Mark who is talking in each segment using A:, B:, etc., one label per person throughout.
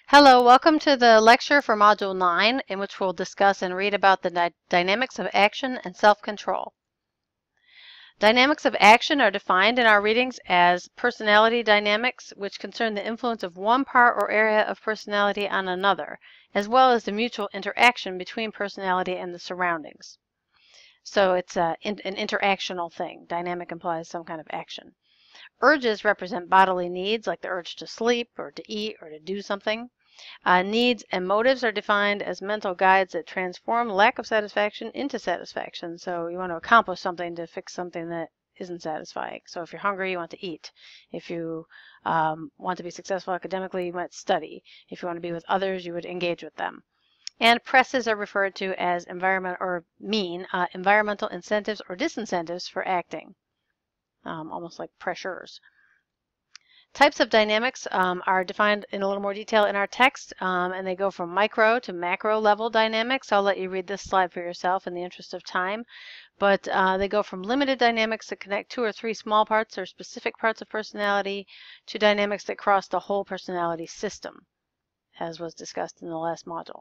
A: Hello, welcome to the lecture for Module 9, in which we'll discuss and read about the dynamics of action and self-control. Dynamics of action are defined in our readings as personality dynamics, which concern the influence of one part or area of personality on another, as well as the mutual interaction between personality and the surroundings. So it's an interactional thing. Dynamic implies some kind of action. Urges represent bodily needs, like the urge to sleep or to eat or to do something. Needs and motives are defined as mental guides that transform lack of satisfaction into satisfaction. So you want to accomplish something to fix something that isn't satisfying. So if you're hungry, you want to eat. If you want to be successful academically, you might study. If you want to be with others, you would engage with them. And presses are referred to as environmental incentives or disincentives for acting, almost like pressures. Types of dynamics are defined in a little more detail in our text, and they go from micro to macro level dynamics. I'll let you read this slide for yourself in the interest of time. But they go from limited dynamics that connect 2 or 3 small parts or specific parts of personality to dynamics that cross the whole personality system, as was discussed in the last module.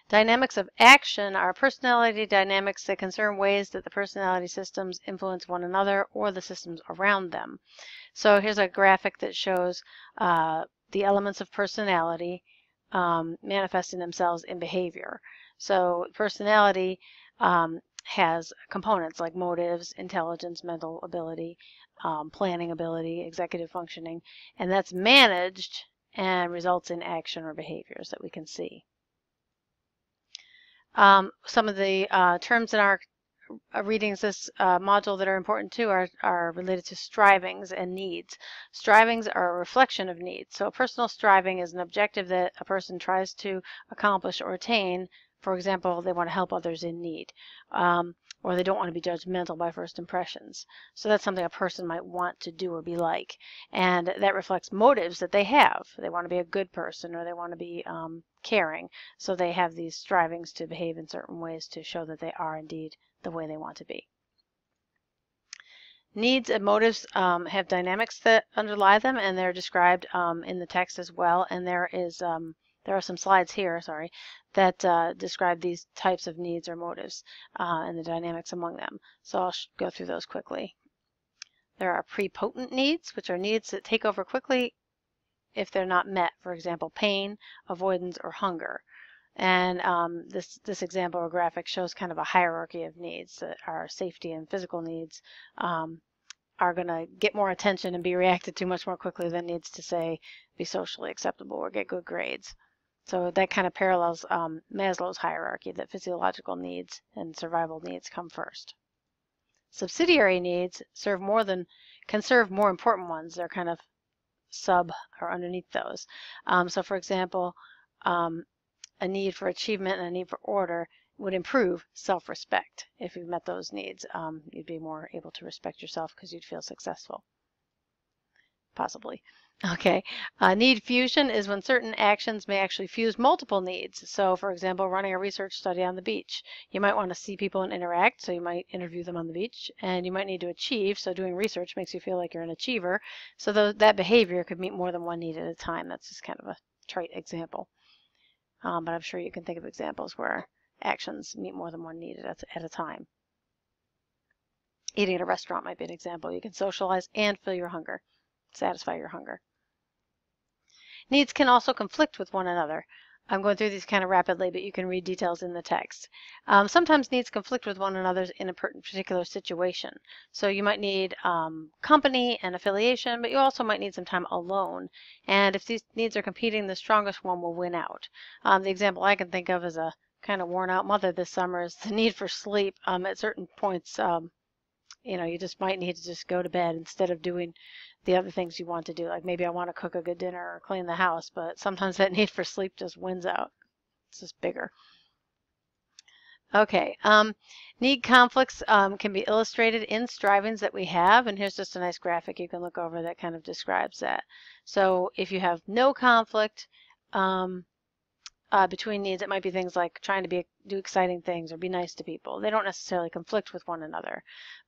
A: Dynamics of action are personality dynamics that concern ways that the personality systems influence one another or the systems around them. So here's a graphic that shows the elements of personality manifesting themselves in behavior. So personality has components like motives, intelligence, mental ability, planning ability, executive functioning, and that's managed and results in action or behaviors that we can see. Some of the terms in our readings this module that are important too are related to strivings and needs. Strivings are a reflection of needs. So a personal striving is an objective that a person tries to accomplish or attain. For example, they want to help others in need, or they don't want to be judgmental by first impressions. So that's something a person might want to do or be like. And that reflects motives that they have. They want to be a good person, or they want to be caring. So they have these strivings to behave in certain ways to show that they are indeed the way they want to be. Needs and motives have dynamics that underlie them, and they're described in the text as well. And there are some slides here, that describe these types of needs or motives and the dynamics among them. So I'll go through those quickly. There are prepotent needs, which are needs that take over quickly if they're not met. For example, pain, avoidance, or hunger. And this example or graphic shows kind of a hierarchy of needs. That our safety and physical needs are going to get more attention and be reacted to much more quickly than needs to, say, be socially acceptable or get good grades. So that kind of parallels Maslow's hierarchy, that physiological needs and survival needs come first. Subsidiary needs can serve more important ones. They're kind of sub or underneath those. So for example, a need for achievement and a need for order would improve self-respect. If you met those needs, you'd be more able to respect yourself because you'd feel successful, possibly. Okay, need fusion is when certain actions may actually fuse multiple needs. So for example, running a research study on the beach. You might want to see people and interact, so you might interview them on the beach, and you might need to achieve, so doing research makes you feel like you're an achiever. So that behavior could meet more than one need at a time. That's just kind of a trite example. But I'm sure you can think of examples where actions meet more than one need at a time. Eating at a restaurant might be an example. You can socialize and fill your hunger, satisfy your hunger. Needs can also conflict with one another. I'm going through these kind of rapidly, but you can read details in the text. Sometimes needs conflict with one another in a particular situation. So you might need company and affiliation, but you also might need some time alone. And if these needs are competing, the strongest one will win out. The example I can think of as a kind of worn out mother this summer is the need for sleep. At certain points, you just might need to just go to bed instead of doing the other things you want to do. Like maybe I want to cook a good dinner or clean the house, but sometimes that need for sleep just wins out. It's just bigger. Okay, need conflicts can be illustrated in strivings that we have, and here's just a nice graphic you can look over that kind of describes that. So if you have no conflict between needs, it might be things like trying to do exciting things or be nice to people. They don't necessarily conflict with one another,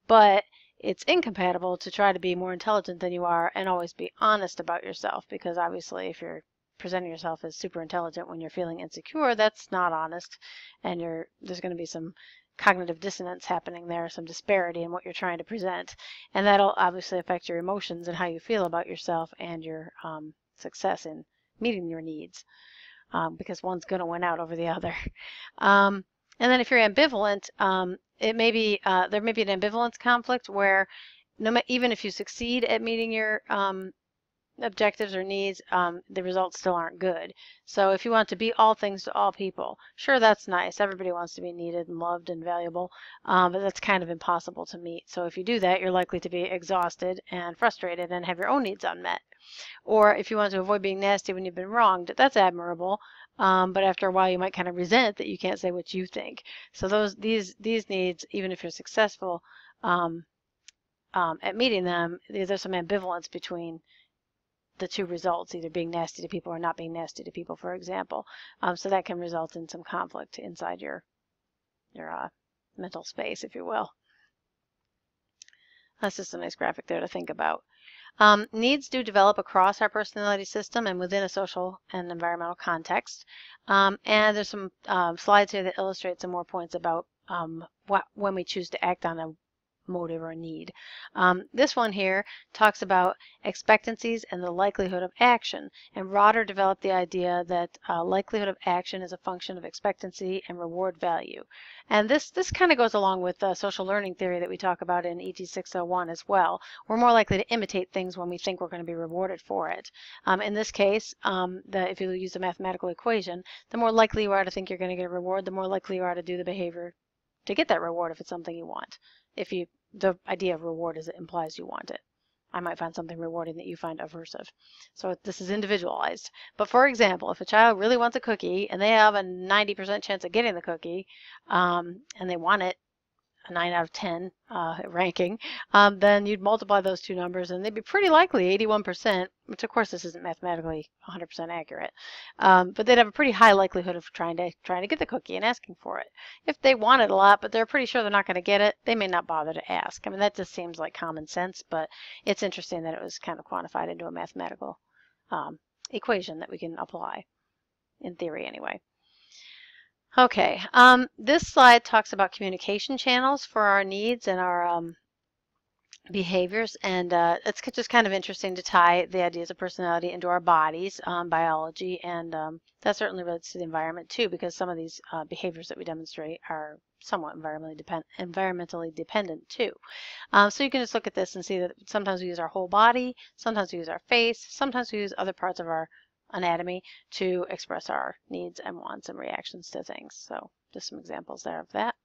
A: but it's incompatible to try to be more intelligent than you are and always be honest about yourself, because obviously if you're presenting yourself as super intelligent when you're feeling insecure, that's not honest, and there's going to be some cognitive dissonance happening there, some disparity in what you're trying to present, and that'll obviously affect your emotions and how you feel about yourself and your success in meeting your needs, because one's going to win out over the other. And then if you're ambivalent, it may be there may be an ambivalence conflict where even if you succeed at meeting your objectives or needs, the results still aren't good. So if you want to be all things to all people, sure, that's nice. Everybody wants to be needed and loved and valuable, but that's kind of impossible to meet. So if you do that, you're likely to be exhausted and frustrated and have your own needs unmet. Or if you want to avoid being nasty when you've been wronged, that's admirable. But after a while, you might kind of resent that you can't say what you think. So these needs, even if you're successful at meeting them, there's some ambivalence between the two results, either being nasty to people or not being nasty to people, for example. So that can result in some conflict inside your mental space, if you will. That's just a nice graphic there to think about. Needs do develop across our personality system and within a social and environmental context. And there's some slides here that illustrate some more points about when we choose to act on a motive or need. This one here talks about expectancies and the likelihood of action, and Rotter developed the idea that likelihood of action is a function of expectancy and reward value. And this kind of goes along with the social learning theory that we talk about in ET 601 as well. We're more likely to imitate things when we think we're going to be rewarded for it. In this case, if you use a mathematical equation, the more likely you are to think you're going to get a reward, the more likely you are to do the behavior to get that reward if it's something you want. The idea of reward is it implies you want it. I might find something rewarding that you find aversive. So this is individualized. But for example, if a child really wants a cookie and they have a 90% chance of getting the cookie, and they want it, a 9 out of 10 ranking, then you'd multiply those two numbers and they'd be pretty likely 81%, which of course this isn't mathematically 100% accurate, but they'd have a pretty high likelihood of trying to get the cookie and asking for it. If they want it a lot, but they're pretty sure they're not going to get it, they may not bother to ask. I mean, that just seems like common sense, but it's interesting that it was kind of quantified into a mathematical equation that we can apply, in theory anyway. Okay, this slide talks about communication channels for our needs and our behaviors, and it's just kind of interesting to tie the ideas of personality into our bodies, biology, and that certainly relates to the environment too, because some of these behaviors that we demonstrate are somewhat environmentally dependent too. So you can just look at this and see that sometimes we use our whole body, sometimes we use our face, sometimes we use other parts of our anatomy to express our needs and wants and reactions to things. So just some examples there of that.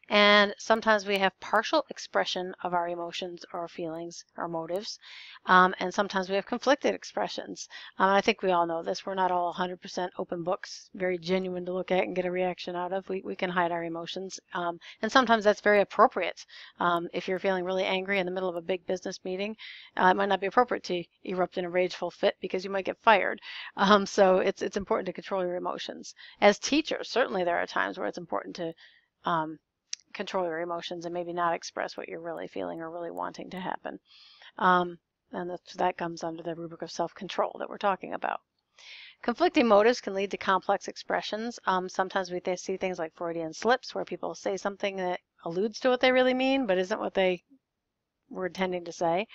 A: And sometimes we have partial expression of our emotions or feelings or motives, and sometimes we have conflicted expressions. I think we all know this. We're not all 100% open books, very genuine to look at and get a reaction out of. We can hide our emotions, and sometimes that's very appropriate. If you're feeling really angry in the middle of a big business meeting, it might not be appropriate to erupt in a rageful fit because you might get fired. So it's important to control your emotions. As teachers, certainly there are times where it's important to control your emotions and maybe not express what you're really feeling or really wanting to happen. And that comes under the rubric of self-control that we're talking about. Conflicting motives can lead to complex expressions. Sometimes we see things like Freudian slips, where people say something that alludes to what they really mean but isn't what they were intending to say.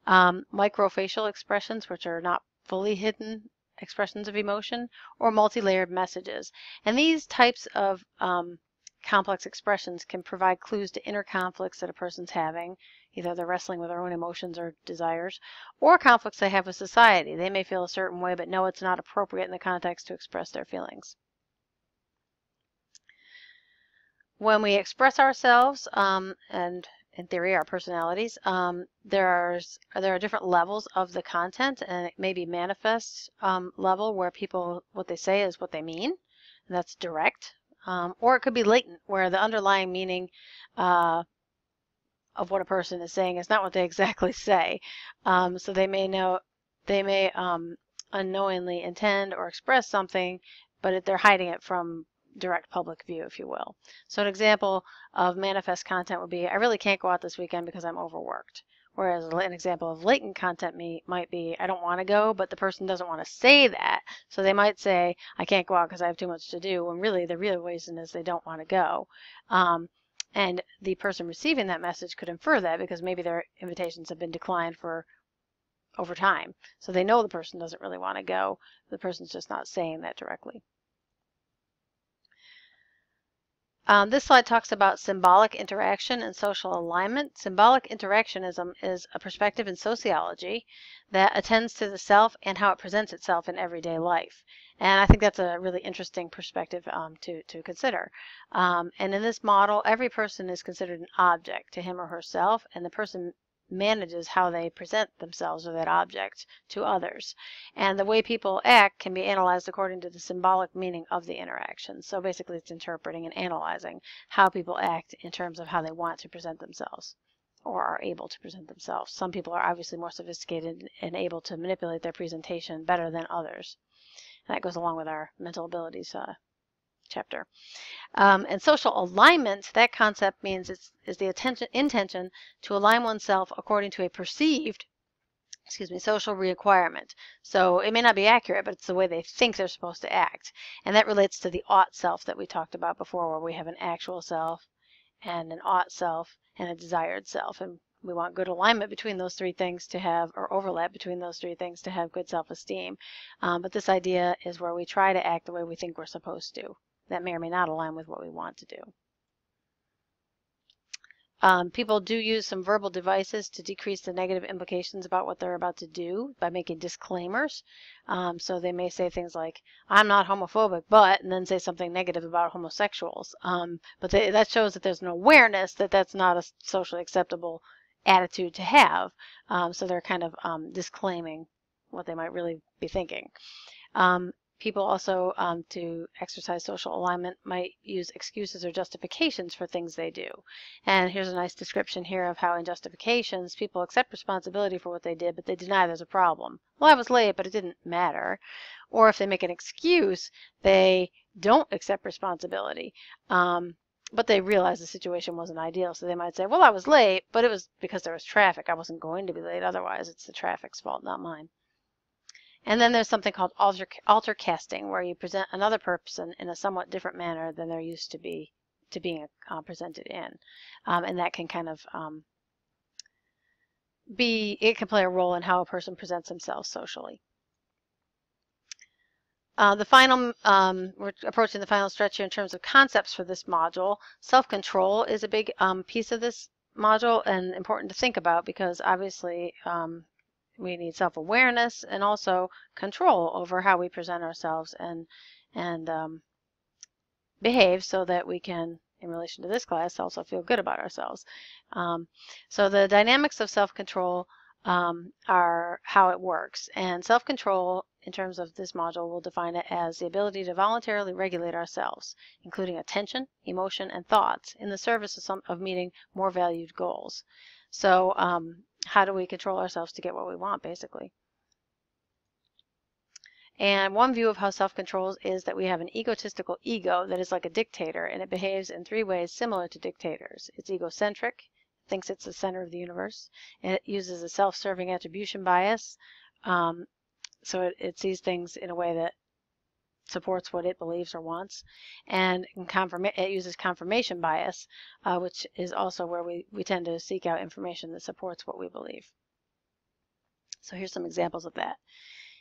A: Microfacial expressions, which are not fully hidden expressions of emotion, or multi-layered messages. And these types of complex expressions can provide clues to inner conflicts that a person's having. Either they're wrestling with their own emotions or desires, or conflicts they have with society. They may feel a certain way but know it's not appropriate in the context to express their feelings. When we express ourselves, and in theory our personalities, there are different levels of the content, and it may be manifest level, where what they say is what they mean, and that's direct. Or it could be latent, where the underlying meaning of what a person is saying is not what they exactly say. So they may unknowingly intend or express something, but they're hiding it from direct public view, if you will. So an example of manifest content would be, I really can't go out this weekend because I'm overworked. Whereas an example of latent content might be, I don't want to go, but the person doesn't want to say that. So they might say, I can't go out because I have too much to do, when really the real reason is they don't want to go. And the person receiving that message could infer that because maybe their invitations have been declined for over time. So they know the person doesn't really want to go. The person's just not saying that directly. This slide talks about symbolic interaction and social alignment. Symbolic interactionism is a perspective in sociology that attends to the self and how it presents itself in everyday life. And I think that's a really interesting perspective to consider. And in this model, every person is considered an object to him or herself, and the person manages how they present themselves or that object to others. And the way people act can be analyzed according to the symbolic meaning of the interaction. So basically it's interpreting and analyzing how people act in terms of how they want to present themselves or are able to present themselves. Some people are obviously more sophisticated and able to manipulate their presentation better than others. And that goes along with our mental abilities chapter. And social alignment, that concept means is the intention to align oneself according to a perceived social requirement. So it may not be accurate, but it's the way they think they're supposed to act. And that relates to the ought self that we talked about before, where we have an actual self and an ought self and a desired self. And we want good alignment between those three things to have, or overlap between those three things to have good self-esteem. But this idea is where we try to act the way we think we're supposed to. That may or may not align with what we want to do. People do use some verbal devices to decrease the negative implications about what they're about to do by making disclaimers. So they may say things like, I'm not homophobic, but, and then say something negative about homosexuals. But that shows that there's an awareness that that's not a socially acceptable attitude to have. So they're kind of disclaiming what they might really be thinking. People also, to exercise social alignment, might use excuses or justifications for things they do. And here's a nice description here of how in justifications, people accept responsibility for what they did, but they deny there's a problem. Well, I was late, but it didn't matter. Or if they make an excuse, they don't accept responsibility. But they realize the situation wasn't ideal, so they might say, well, I was late, but it was because there was traffic. I wasn't going to be late. Otherwise, it's the traffic's fault, not mine. And then there's something called alter casting, where you present another person in a somewhat different manner than they're used to being presented in. And that can kind of it can play a role in how a person presents themselves socially. We're approaching the final stretch here in terms of concepts for this module. Self-control is a big piece of this module and important to think about because obviously we need self-awareness and also control over how we present ourselves and behave so that we can, in relation to this class, also feel good about ourselves. So the dynamics of self-control are how it works. And self-control, in terms of this module, we'll define it as the ability to voluntarily regulate ourselves, including attention, emotion, and thoughts, in the service of meeting more valued goals. So how do we control ourselves to get what we want, basically? And one view of how self-control is that we have an egotistical ego that is like a dictator, and it behaves in three ways similar to dictators. It's egocentric, thinks it's the center of the universe, and it uses a self-serving attribution bias. So it sees things in a way that supports what it believes or wants, and it uses confirmation bias, which is also where we tend to seek out information that supports what we believe. So here's some examples of that.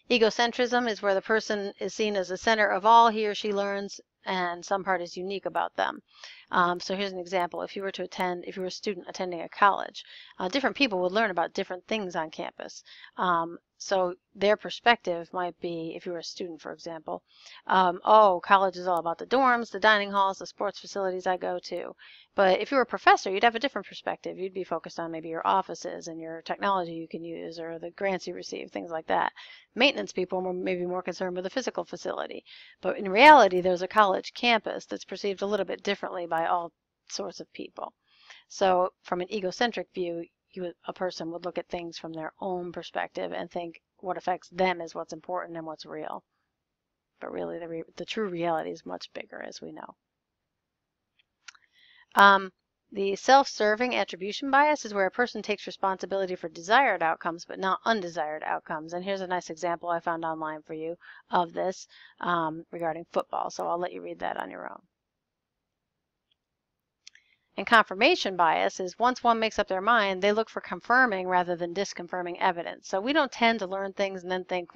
A: Egocentrism is where the person is seen as the center of all he or she learns, and some part is unique about them. So here's an example. If you were a student attending a college, different people would learn about different things on campus. So their perspective might be, if you were a student, for example, oh, college is all about the dorms, the dining halls, the sports facilities I go to. But if you were a professor, you'd have a different perspective. You'd be focused on maybe your offices and your technology you can use or the grants you receive, things like that. Maintenance people are maybe more concerned with the physical facility. But in reality, there's a college campus that's perceived a little bit differently by all sorts of people. So from an egocentric view, a person would look at things from their own perspective and think what affects them is what's important and what's real. But really, the true reality is much bigger, as we know. The self-serving attribution bias is where a person takes responsibility for desired outcomes but not undesired outcomes. And here's a nice example I found online for you of this regarding football. So I'll let you read that on your own. And confirmation bias is once one makes up their mind, they look for confirming rather than disconfirming evidence. So we don't tend to learn things and then think,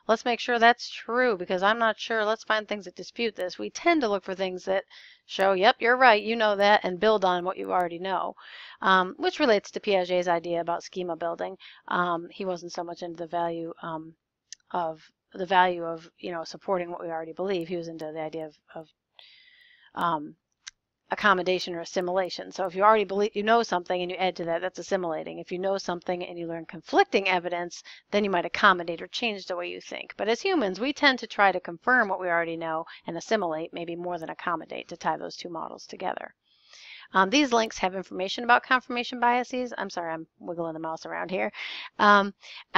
A: let's make sure that's true because I'm not sure. Let's find things that dispute this. We tend to look for things that show, yep, you're right, you know that, and build on what you already know, which relates to Piaget's idea about schema building. He wasn't so much into the value of supporting what we already believe. He was into the idea of accommodation or assimilation. So if you already believe you know something and you add to that, that's assimilating. If you know something and you learn conflicting evidence, then you might accommodate or change the way you think. But as humans, we tend to try to confirm what we already know and assimilate maybe more than accommodate to tie those two models together. These links have information about confirmation biases. I'm sorry, I'm wiggling the mouse around here. I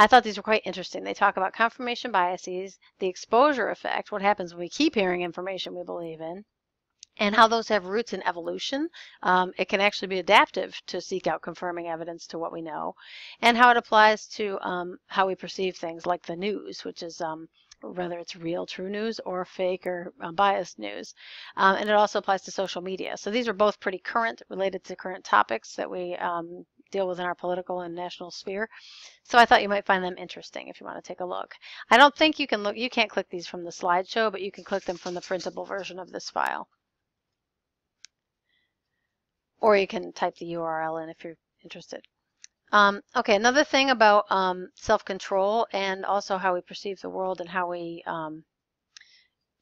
A: thought these were quite interesting. They talk about confirmation biases, the exposure effect, what happens when we keep hearing information we believe in, and how those have roots in evolution. It can actually be adaptive to seek out confirming evidence to what we know, and how it applies to how we perceive things like the news, which is whether it's real, true news or fake or biased news. And it also applies to social media. So these are both pretty current, related to current topics that we deal with in our political and national sphere. So I thought you might find them interesting if you want to take a look. I don't think you can look, you can't click these from the slideshow, but you can click them from the printable version of this file. Or you can type the URL in if you're interested. Okay, another thing about self-control and also how we perceive the world and how we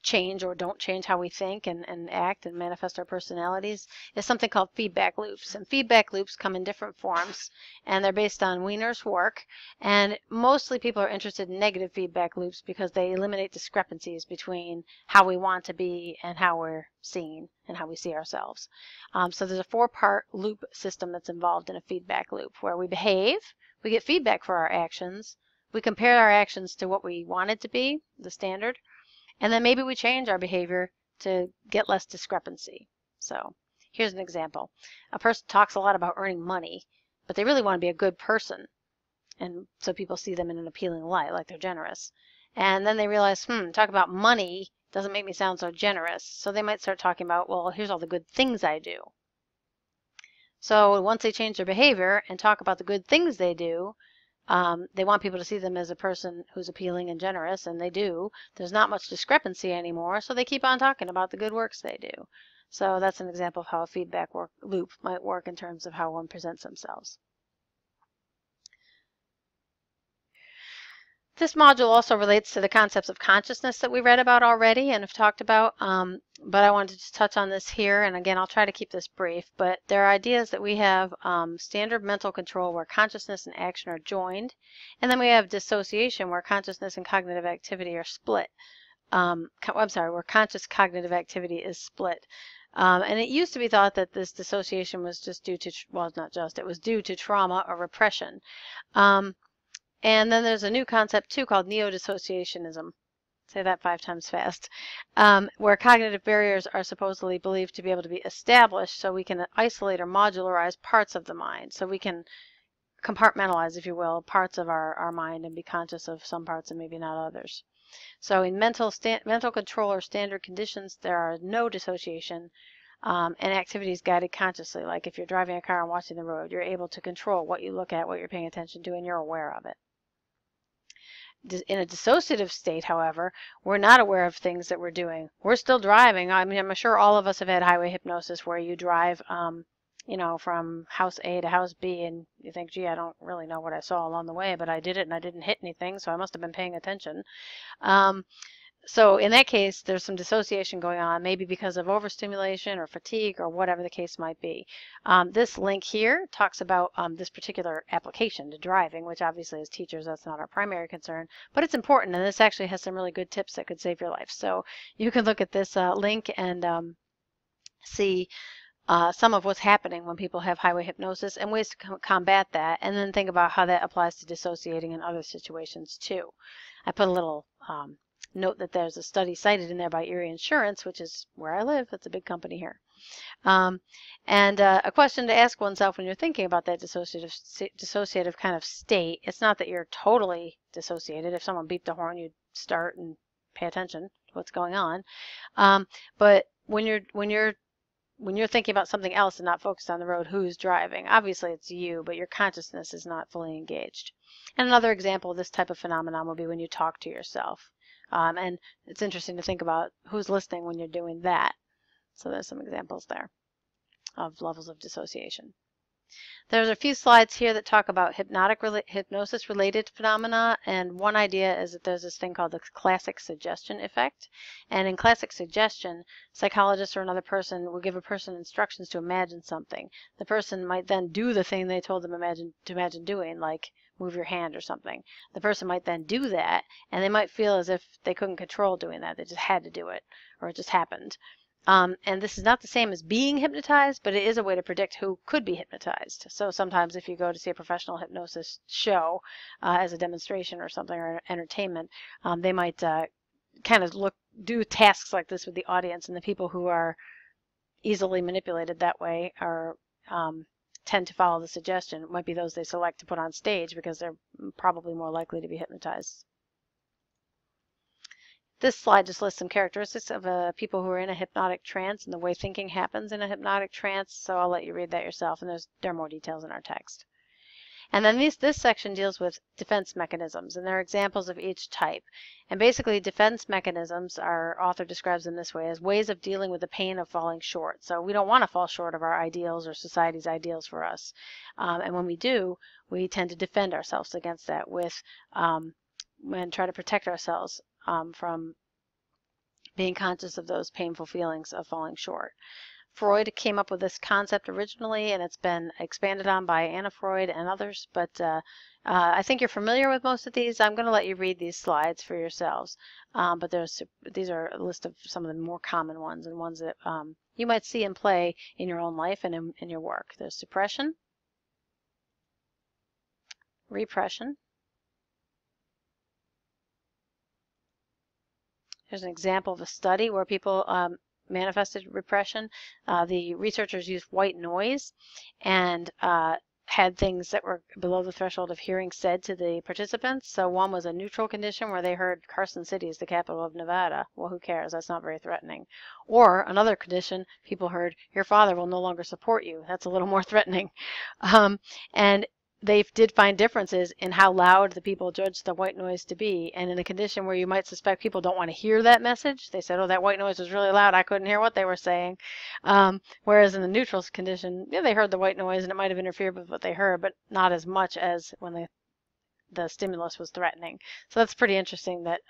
A: change or don't change how we think and act and manifest our personalities is something called feedback loops. And feedback loops come in different forms, and they're based on Wiener's work. And mostly people are interested in negative feedback loops because they eliminate discrepancies between how we want to be and how we're seen and how we see ourselves. So there's a 4-part loop system that's involved in a feedback loop where we behave, we get feedback for our actions, we compare our actions to what we want it to be, the standard, and then maybe we change our behavior to get less discrepancy. So here's an example. A person talks a lot about earning money, but they really want to be a good person. And so people see them in an appealing light, like they're generous. And then they realize, talk about money doesn't make me sound so generous. So they might start talking about, well, here's all the good things I do. So once they change their behavior and talk about the good things they do, they want people to see them as a person who's appealing and generous, and they do. There's not much discrepancy anymore, so they keep on talking about the good works they do. So that's an example of how a feedback loop might work in terms of how one presents themselves. This module also relates to the concepts of consciousness that we read about already and have talked about, but I wanted to just touch on this here. And again, I'll try to keep this brief, but there are ideas that we have standard mental control where consciousness and action are joined, and then we have dissociation where consciousness and cognitive activity are split. I'm sorry, where conscious cognitive activity is split. And it used to be thought that this dissociation was just due to, well, not just, it was due to trauma or repression. And then there's a new concept, too, called neo-dissociationism. Say that 5 times fast. Where cognitive barriers are supposedly believed to be able to be established so we can isolate or modularize parts of the mind. So we can compartmentalize, if you will, parts of our mind and be conscious of some parts and maybe not others. So in mental control or standard conditions, there are no dissociation and activities guided consciously. Like if you're driving a car and watching the road, you're able to control what you look at, what you're paying attention to, and you're aware of it. In a dissociative state, however, we're not aware of things that we're doing. We're still driving. I mean, I'm sure all of us have had highway hypnosis where you drive, from house A to house B, and you think, gee, I don't really know what I saw along the way, but I did it and I didn't hit anything, so I must have been paying attention. So in that case, there's some dissociation going on, maybe because of overstimulation or fatigue or whatever the case might be. This link here talks about this particular application to driving, which obviously as teachers, that's not our primary concern, but it's important, and this actually has some really good tips that could save your life. So you can look at this link and see some of what's happening when people have highway hypnosis and ways to combat that, and then think about how that applies to dissociating in other situations too. I put a little note that there's a study cited in there by Erie Insurance, which is where I live. It's a big company here. And a question to ask oneself when you're thinking about that dissociative kind of state, it's not that you're totally dissociated. If someone beeped the horn, you'd start and pay attention to what's going on. But when you're thinking about something else and not focused on the road, who's driving? Obviously it's you, but your consciousness is not fully engaged. And another example of this type of phenomenon will be when you talk to yourself. And it's interesting to think about who's listening when you're doing that. So there's some examples there of levels of dissociation. There's a few slides here that talk about hypnosis-related phenomena, and one idea is that there's this thing called the classic suggestion effect. And in classic suggestion, psychologists or another person will give a person instructions to imagine something. The person might then do the thing they told them to imagine doing, like move your hand or something. The person might then do that, and they might feel as if they couldn't control doing that. They just had to do it, or it just happened. And this is not the same as being hypnotized, but it is a way to predict who could be hypnotized. So sometimes if you go to see a professional hypnosis show as a demonstration or something, or entertainment, they might kind of do tasks like this with the audience, and the people who are easily manipulated that way are tend to follow the suggestion. It might be those they select to put on stage because they're probably more likely to be hypnotized. This slide just lists some characteristics of people who are in a hypnotic trance and the way thinking happens in a hypnotic trance, so I'll let you read that yourself, and there are more details in our text. And then this section deals with defense mechanisms, and there are examples of each type. And basically, defense mechanisms, our author describes them this way, as ways of dealing with the pain of falling short. So we don't want to fall short of our ideals or society's ideals for us. And when we do, we tend to defend ourselves against that and try to protect ourselves from being conscious of those painful feelings of falling short. Freud came up with this concept originally, and it's been expanded on by Anna Freud and others, but I think you're familiar with most of these. I'm going to let you read these slides for yourselves, but these are a list of some of the more common ones and ones that you might see in play in your own life and in your work. There's suppression, repression. Here's an example of a study where people manifested repression. The researchers used white noise and had things that were below the threshold of hearing said to the participants. So one was a neutral condition where they heard Carson City is the capital of Nevada. Well, who cares? That's not very threatening. Or another condition, people heard, your father will no longer support you. That's a little more threatening. And they did find differences in how loud the people judged the white noise to be. And in a condition where you might suspect people don't want to hear that message, they said, oh, that white noise was really loud. I couldn't hear what they were saying. Whereas in the neutral condition, yeah, they heard the white noise and it might have interfered with what they heard, but not as much as when the stimulus was threatening. So that's pretty interesting that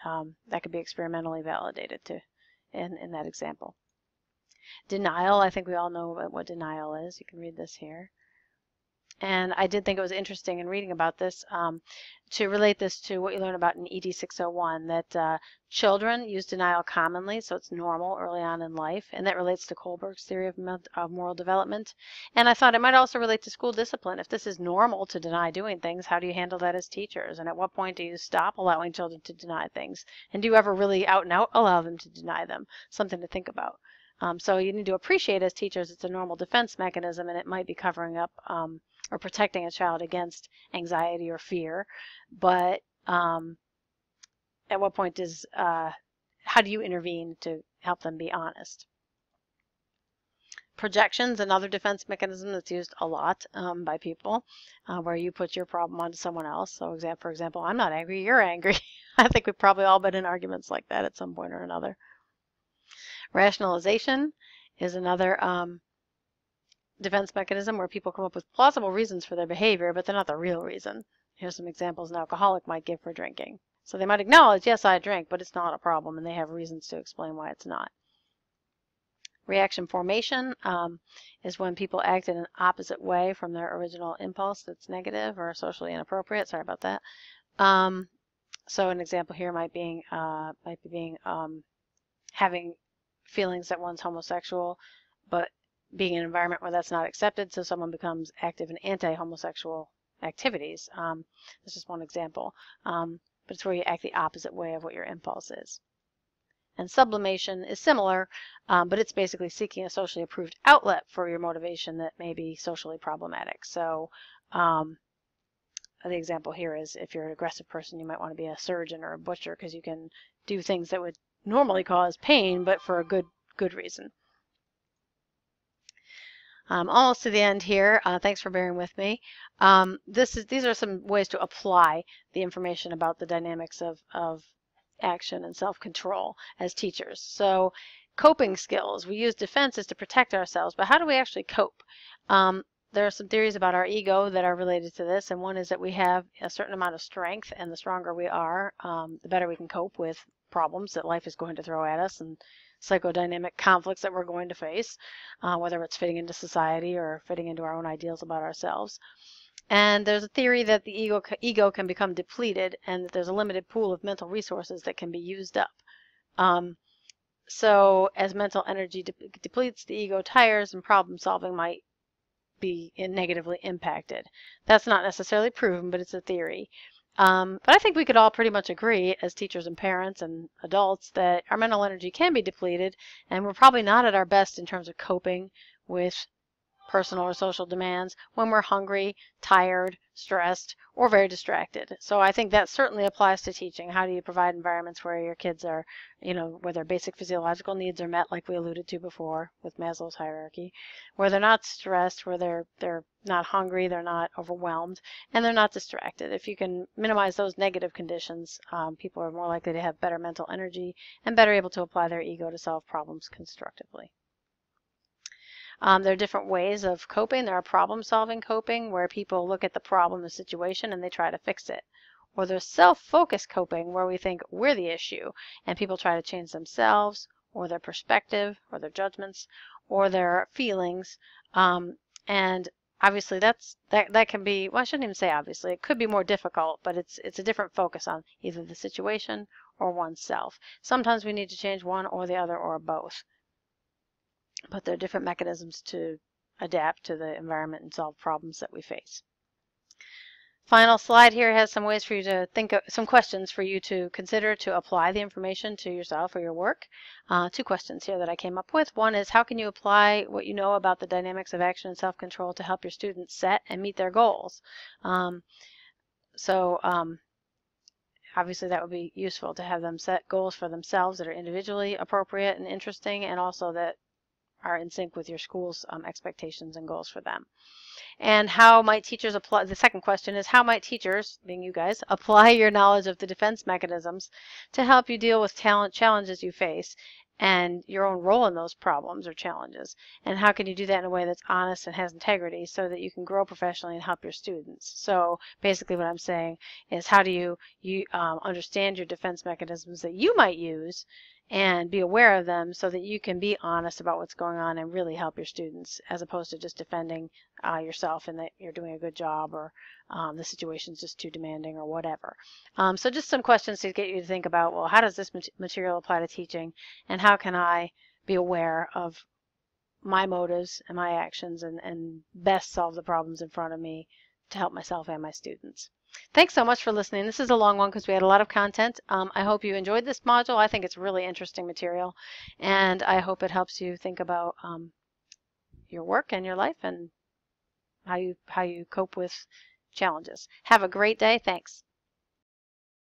A: that could be experimentally validated in that example. Denial, I think we all know what denial is. You can read this here. And I did think it was interesting in reading about this to relate this to what you learn about in ED 601, that children use denial commonly, so it's normal early on in life, and that relates to Kohlberg's theory of moral development. And I thought it might also relate to school discipline. If this is normal to deny doing things, how do you handle that as teachers? And at what point do you stop allowing children to deny things? And do you ever really out and out allow them to deny them? Something to think about. So you need to appreciate as teachers it's a normal defense mechanism, and it might be covering up or protecting a child against anxiety or fear. But at what point how do you intervene to help them be honest? Projection's another defense mechanism that's used a lot by people, where you put your problem onto someone else. So for example, I'm not angry, you're angry. I think we've probably all been in arguments like that at some point or another. Rationalization is another defense mechanism where people come up with plausible reasons for their behavior, but they're not the real reason. Here's some examples an alcoholic might give for drinking. So they might acknowledge, yes, I drink, but it's not a problem, and they have reasons to explain why it's not. Reaction formation is when people act in an opposite way from their original impulse that's negative or socially inappropriate. Sorry about that. So an example here might be having feelings that one's homosexual, but being in an environment where that's not accepted, so someone becomes active in anti-homosexual activities. That's just one example. But it's where you act the opposite way of what your impulse is. And sublimation is similar, but it's basically seeking a socially approved outlet for your motivation that may be socially problematic. So the example here is if you're an aggressive person, you might want to be a surgeon or a butcher because you can do things that would normally cause pain, but for a good reason. Almost to the end here. Thanks for bearing with me. These are some ways to apply the information about the dynamics of action and self-control as teachers. So coping skills. We use defenses to protect ourselves, but how do we actually cope? There are some theories about our ego that are related to this, and one is that we have a certain amount of strength, and the stronger we are, the better we can cope with problems that life is going to throw at us and psychodynamic conflicts that we're going to face, whether it's fitting into society or fitting into our own ideals about ourselves. And there's a theory that the ego can become depleted and that there's a limited pool of mental resources that can be used up. So as mental energy depletes, the ego tires and problem solving might be negatively impacted. That's not necessarily proven, but it's a theory. But I think we could all pretty much agree as teachers and parents and adults that our mental energy can be depleted, and we're probably not at our best in terms of coping with personal or social demands when we're hungry, tired, stressed, or very distracted. So I think that certainly applies to teaching. How do you provide environments where your kids are, where their basic physiological needs are met, like we alluded to before with Maslow's hierarchy, where they're not stressed, where they're not hungry, they're not overwhelmed, and they're not distracted. If you can minimize those negative conditions, people are more likely to have better mental energy and better able to apply their ego to solve problems constructively. There are different ways of coping. There are problem-solving coping, where people look at the problem, the situation, and they try to fix it. Or there's self-focused coping, where we think we're the issue, and people try to change themselves, or their perspective, or their judgments, or their feelings. And obviously that can be, well, I shouldn't even say obviously, it could be more difficult, but it's a different focus on either the situation or oneself. Sometimes we need to change one or the other or both. But there are different mechanisms to adapt to the environment and solve problems that we face. Final slide here has some ways for you to think of, some questions for you to consider to apply the information to yourself or your work. 2 questions here that I came up with. One is, how can you apply what you know about the dynamics of action and self-control to help your students set and meet their goals? Obviously that would be useful to have them set goals for themselves that are individually appropriate and interesting, and also that are in sync with your school's expectations and goals for them. And how might teachers apply, the second question is, how might teachers, being you guys, apply your knowledge of the defense mechanisms to help you deal with challenges you face and your own role in those problems or challenges? And how can you do that in a way that's honest and has integrity so that you can grow professionally and help your students? So basically what I'm saying is, how do you understand your defense mechanisms that you might use and be aware of them so that you can be honest about what's going on and really help your students, as opposed to just defending yourself and that you're doing a good job, or the situation's just too demanding, or whatever. So just some questions to get you to think about, well, how does this material apply to teaching, and how can I be aware of my motives and my actions and best solve the problems in front of me to help myself and my students. Thanks so much for listening. This is a long one because we had a lot of content. I hope you enjoyed this module. I think it's really interesting material, and I hope it helps you think about your work and your life and how you cope with challenges. Have a great day. Thanks.